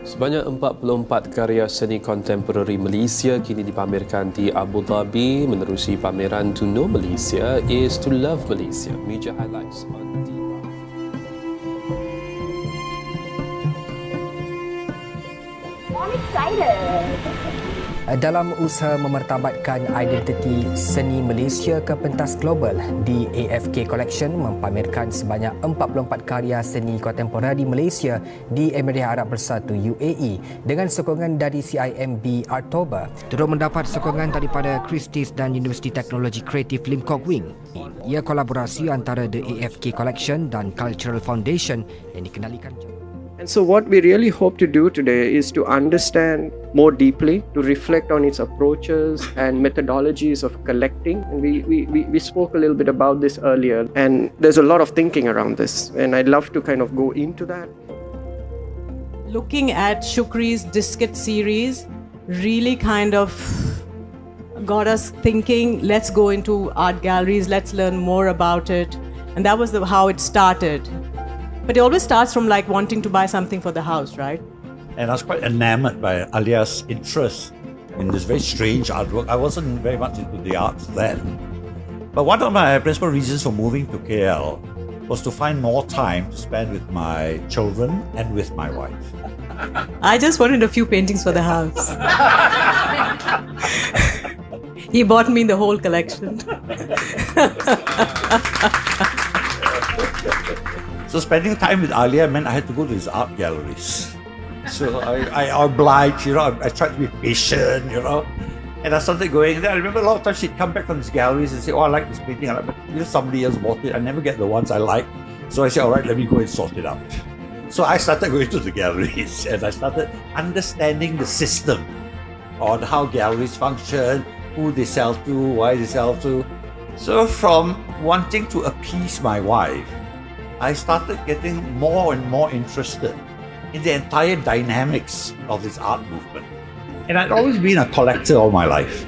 Sebanyak 44 karya seni kontemporari Malaysia kini dipamerkan di Abu Dhabi menerusi pameran To Know Malaysia is to Love Malaysia. Major highlights on I'm excited. Dalam usaha memertabatkan identiti seni Malaysia ke pentas global, di AFK Collection mempamerkan sebanyak 44 karya seni kontemporari Malaysia di Emirat Arab Bersatu UAE dengan sokongan dari CIMB Artober. Turut mendapat sokongan daripada Christie's dan Universiti Teknologi Kreatif Lim Kok Wing. Ia kolaborasi antara The AFK Collection dan Cultural Foundation yang dikendalikan. And so what we really hope to do today is to understand more deeply, to reflect on its approaches and methodologies of collecting. And we spoke a little bit about this earlier, and there's a lot of thinking around this, and I'd love to kind of go into that. Looking at Shukri's Disket series really kind of got us thinking, let's go into art galleries, let's learn more about it. And that was how it started. But it always starts from like wanting to buy something for the house, right? And I was quite enamored by Alia's interest in this very strange artwork. I wasn't very much into the arts then. But one of my principal reasons for moving to KL was to find more time to spend with my children and with my wife. I just wanted a few paintings for the house. He bought me the whole collection. So spending time with Alia meant I had to go to his art galleries. So I obliged, I tried to be patient, and I started going. And then I remember a lot of times she'd come back from his galleries and say, "Oh, I like this painting. But somebody else bought it. I never get the ones I like." So I said, "All right, let me go and sort it out." So I started going to the galleries and I started understanding the system on how galleries function, who they sell to, why they sell to. So from wanting to appease my wife, I started getting more and more interested in the entire dynamics of this art movement. And I'd always been a collector all my life.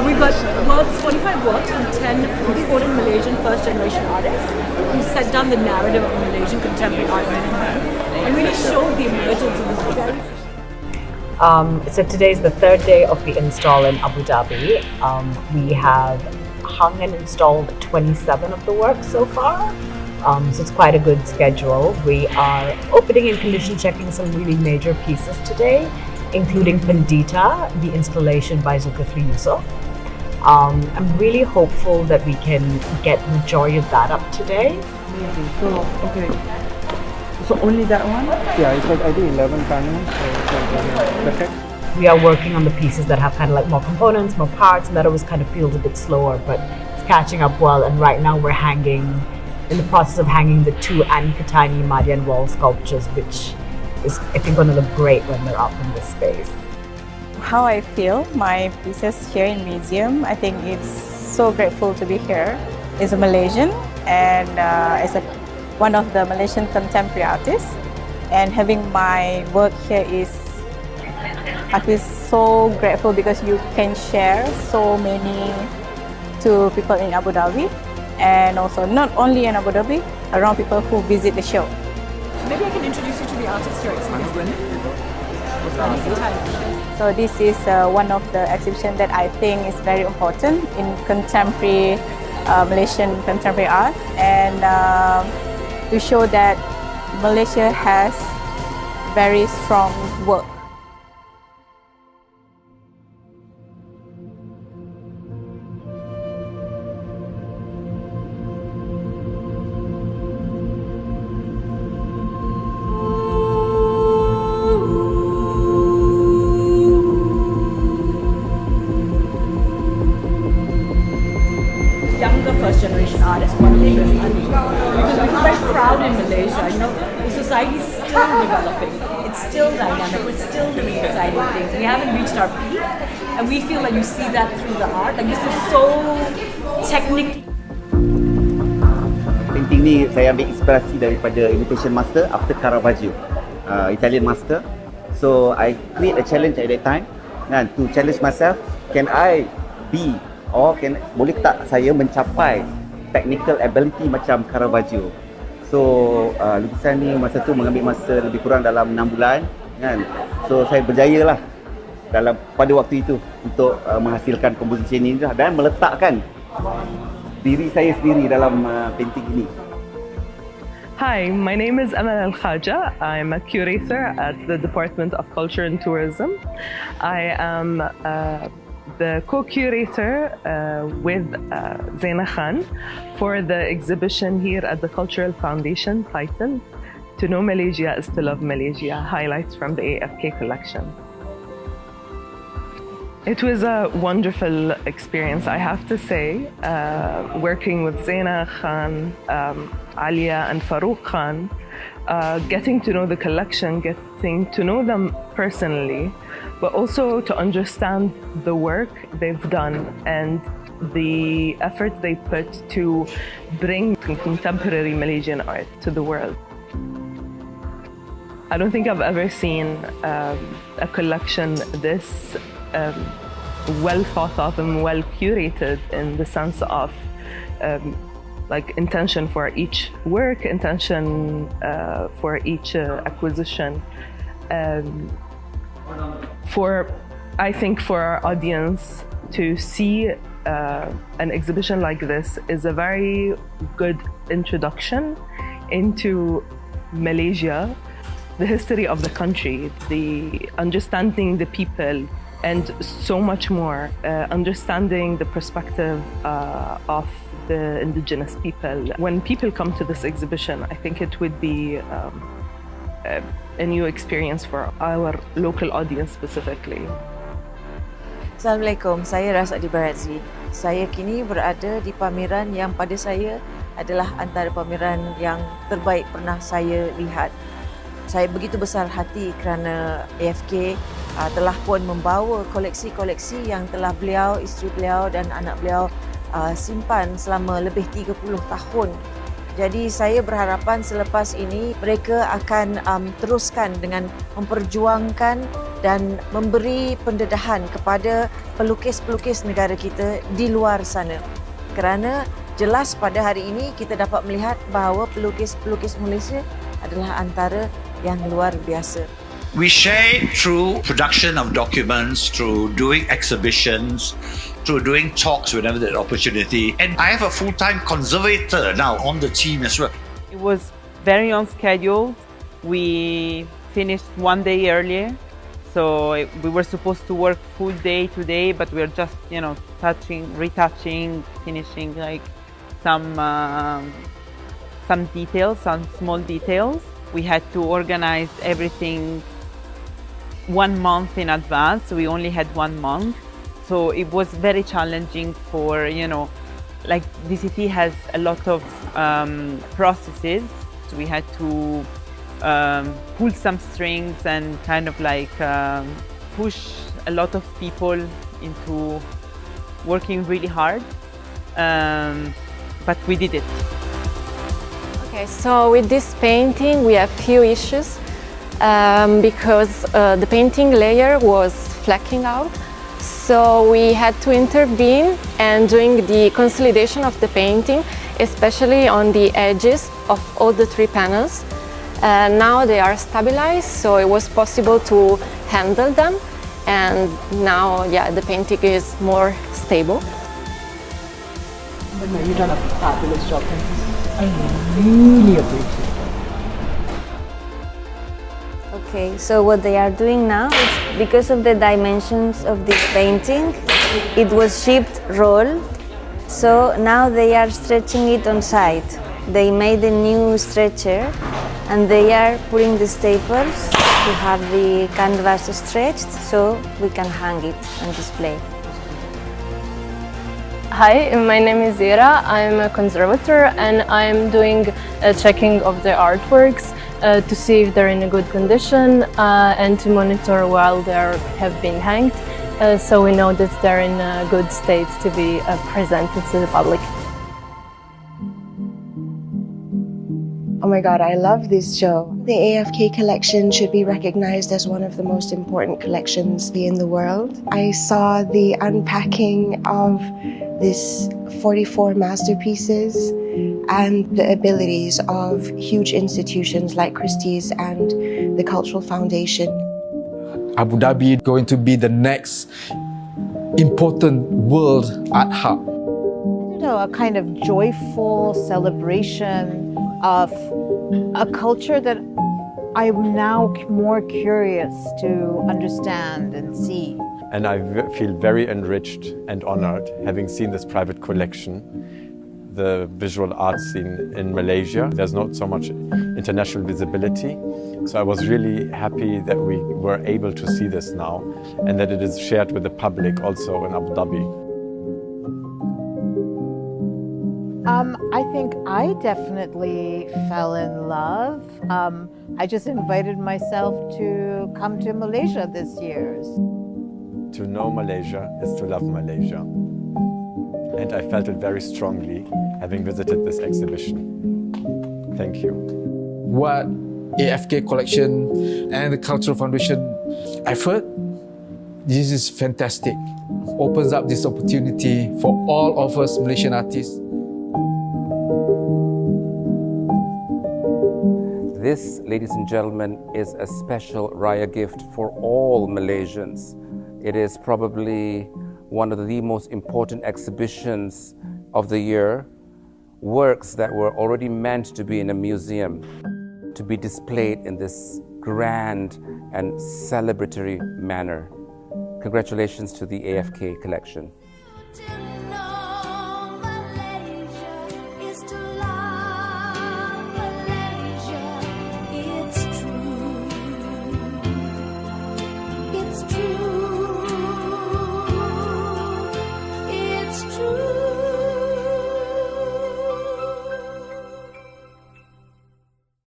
We've got 45 works from 10 important Malaysian first-generation artists who set down the narrative of Malaysian contemporary art movement and really showed the emergence of this very. So today's the third day of the install in Abu Dhabi. We have hung and installed 27 of the works so far. So it's quite a good schedule. We are opening and condition checking some really major pieces today, including Pandita, the installation by Zulkifli Yusuf. I'm really hopeful that we can get the majority of that up today. Amazing. So, okay. So only that one? Yeah, it's like I do 11 panels, so it's perfect. We are working on the pieces that have kind of like more components, more parts, and that always kind of feels a bit slower, but it's catching up well. And right now we're in the process of hanging the two Annie Katani Madian wall sculptures, which is, I think, going to look great when they're up in this space. How I feel, my pieces here in museum, I think it's so grateful to be here. As a Malaysian and as one of the Malaysian contemporary artists, and having my work here is, I feel so grateful because you can share so many to people in Abu Dhabi, and also not only in Abu Dhabi, around people who visit the show. Maybe I can introduce you to the artists here. So this is one of the exhibitions that I think is very important in contemporary Malaysian contemporary art, and to show that Malaysia has very strong work. Younger first-generation artists, one thing is because we're very proud in Malaysia. The society is still developing. It's still dynamic. We're still doing exciting things. We haven't reached our peak, and we feel like you see that through the art. Like this is so technically. Painting ni saya ambil inspirasi daripada Imitation Master after Caravaggio, Italian master. So I create a challenge at that time, and to challenge myself, can I be, or boleh tak saya mencapai technical ability macam Caravaggio. So lukisan ni masa tu mengambil masa lebih kurang dalam 6 bulan kan. So saya berjaya lah pada waktu itu untuk menghasilkan komposisi ini dan meletakkan diri saya sendiri dalam painting ini. Hi, my name is Amal Al-Khaja. I'm a curator at the Department of Culture and Tourism. I am the co-curator with Zaina Khan for the exhibition here at the Cultural Foundation titled To Know Malaysia is to Love Malaysia, Highlights from the AFK Collection. It was a wonderful experience, I have to say, working with Zaina Khan, Alia and Farouk Khan, getting to know the collection, getting to know them personally, but also to understand the work they've done and the effort they put to bring contemporary Malaysian art to the world. I don't think I've ever seen a collection this well thought of and well curated in the sense of like intention for each work, intention for each acquisition. I think for our audience to see an exhibition like this is a very good introduction into Malaysia, the history of the country, the understanding the people, and so much more, understanding the perspective of the indigenous people. When people come to this exhibition, I think it would be a new experience for our local audience specifically. Assalamualaikum, saya Rasadi Barazli. Saya kini berada di pameran yang pada saya adalah antara pameran yang terbaik pernah saya lihat. Saya begitu besar hati kerana AFK telah pun membawa koleksi-koleksi yang telah beliau, isteri beliau dan anak beliau simpan selama lebih 30 tahun. Jadi saya berharapan selepas ini mereka akan teruskan dengan memperjuangkan dan memberi pendedahan kepada pelukis-pelukis negara kita di luar sana. Kerana jelas pada hari ini kita dapat melihat bahawa pelukis-pelukis Malaysia adalah antara yang luar biasa. We share through production of documents, through doing exhibitions, through doing talks whenever there's opportunity. And I have a full-time conservator now on the team as well. It was very on schedule. We finished one day earlier. So we were supposed to work full day today, but we're just, retouching, finishing like some details, some small details. We had to organize everything 1 month in advance. We only had 1 month. So it was very challenging for, like DCT has a lot of processes. So we had to pull some strings and kind of like push a lot of people into working really hard. But we did it. Okay, so with this painting we have few issues because the painting layer was flecking out. So we had to intervene and doing the consolidation of the painting, especially on the edges of all the 3 panels. Now they are stabilized, so it was possible to handle them, and now, the painting is more stable. You've done a fabulous job. I really appreciate it. Okay, so what they are doing now is because of the dimensions of this painting, it was shipped rolled, so now they are stretching it on site. They made a new stretcher and they are putting the staples to have the canvas stretched so we can hang it and display. Hi, my name is Zira. I'm a conservator and I'm doing a checking of the artworks to see if they're in a good condition and to monitor while they have been hanged so we know that they're in a good state to be presented to the public. my God, I love this show. The AFK collection should be recognized as one of the most important collections in the world. I saw the unpacking of this 44 masterpieces and the abilities of huge institutions like Christie's and the Cultural Foundation. Abu Dhabi is going to be the next important world art hub. A kind of joyful celebration of a culture that I'm now more curious to understand and see. And I feel very enriched and honored having seen this private collection, the visual art scene in Malaysia. There's not so much international visibility. So I was really happy that we were able to see this now and that it is shared with the public also in Abu Dhabi. I think I definitely fell in love. I just invited myself to come to Malaysia this year. To know Malaysia is to love Malaysia. And I felt it very strongly having visited this exhibition. Thank you. What AFK Collection and the Cultural Foundation effort, this is fantastic. Opens up this opportunity for all of us Malaysian artists. This, ladies and gentlemen, is a special Raya gift for all Malaysians. It is probably one of the most important exhibitions of the year. Works that were already meant to be in a museum, to be displayed in this grand and celebratory manner. Congratulations to the AFK collection.